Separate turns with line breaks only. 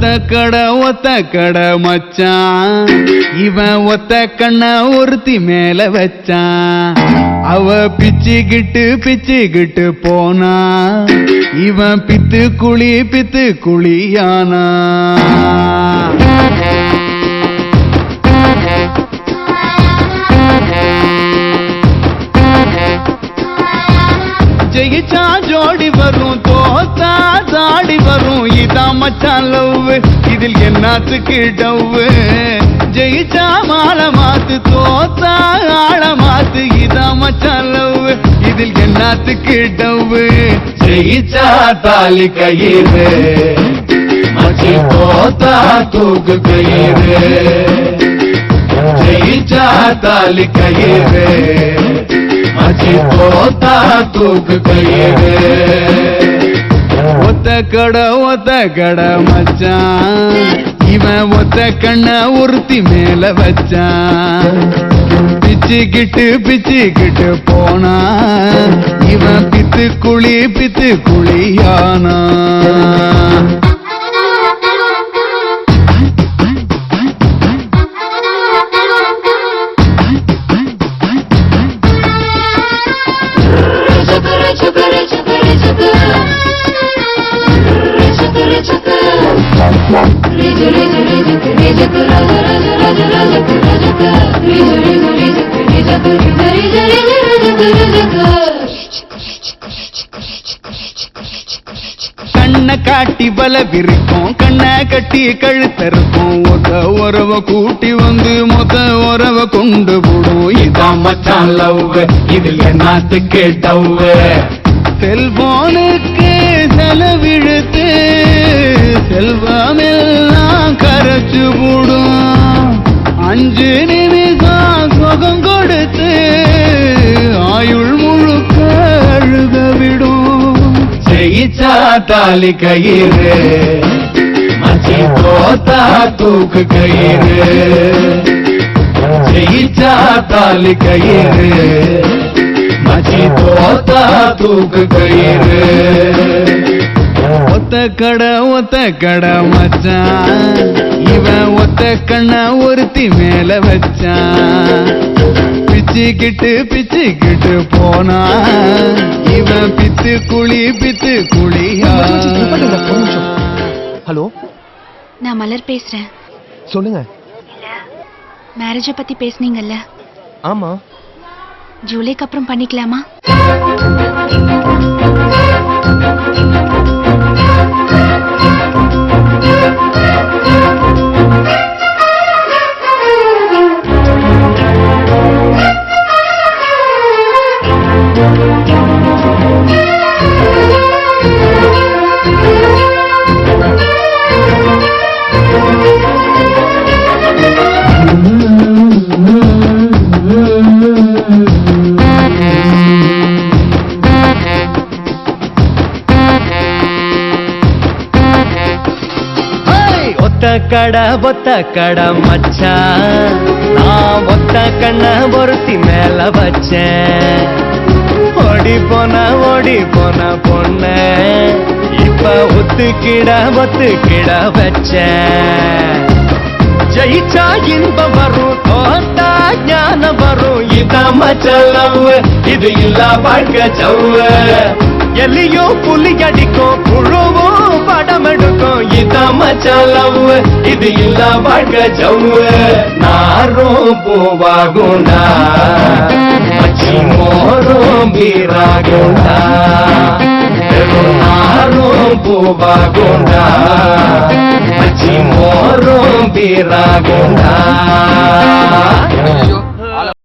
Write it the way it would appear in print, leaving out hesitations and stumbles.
ஒத்த கட மச்சான் இவன் ஒத்த கண்ண ஒருத்தி மேல வச்சான். அவ பிச்சுக்கிட்டு போனா இவன் பித்து குழியானா. ஜெயிச்சா ஜோடி வரும் தோத்தா தாடி வரும் இதான் மச்சான் லவ் இதில் என்னத்துக்கு டவ். ஜெயிச்சா மாலை மாத்து தோத்தா ஆள மாத்து இதான் மச்சான் லவ் இதில் என்னத்துக்கு டவ். ஜெயிச்சா தாலி கயிறு மச்சி தோத்தா தூக்கு கயிறு. ஜெயிச்சா தாலி கயிறு மச்சி தோத்தா தூக்கு கயிறு. ஒத்த கட மச்சான் இவன் ஒத்த கண்ண ஒருத்தி மேல வச்சான். பிச்சுக்கிட்டு போனா இவன் பித்து குழியானா. கண்ண காட்டி பல விரிக்கும் கண்ண கட்டி கழுத்தருக்கும் ஒத்த உறவ கூட்டி வந்து மொத்த உறவ கொண்டு போடும் இதான் மச்சான் லவ் இதில் என்னத்துக்கு டவ். செல்போனுக்கு செலவிழுத்து செல்வமெல்லாம் கரைச்சு போடும். 5 நிமிஷம் சுகம் கொடுத்து ஆயுள் முழுக்க அழுக விடும். ஜெயிச்சா தாலி கயிறு மச்சி தோத்தா தூக்கு கயிறு. ஜெயிச்சா தாலி கயிறு மச்சி தோத்தா தூக்கு கயிறு. ஒத்த கட மச்சான் இவன் ஒத்த கண்ண ஒருத்தி மேல வச்சான். பிச்சுக்கிட்டு போனா இவன் பித்து குழியா.
ஹலோ,
நான் மலர் பேசுறேன்.
சொல்லுங்க.
மேரேஜ பத்தி பேசுனீங்கல்ல?
ஆமா.
ஜூலைக்கு அப்புறம் பண்ணிக்கலாமா?
ஒத்த கட மச்சான் நான் ஒத்த கண்ண ஒருத்தி மேல வச்சேன். ஓடி போன பொண்ண இப்ப ஒத்துக்கிட வச்சேன். ஜெயிச்சா இன்பம் வரும் தோத்தா ஞானம் வரும் இதான் மச்சான் லவ் இது இல்ல வாழ்க்கை சவ். எலியும் புலி அடிக்கும் புழுவும் படம் எடுக்கும் இதான் மச்சான் லவ் இது இல்ல வாழ்க்கை சவ். நாரும் பூவாகுண்டா மச்சி மோரும் பீராகுண்டா. நாரும் பூவாகுண்டா மச்சி மோரும் பீராகுண்டா.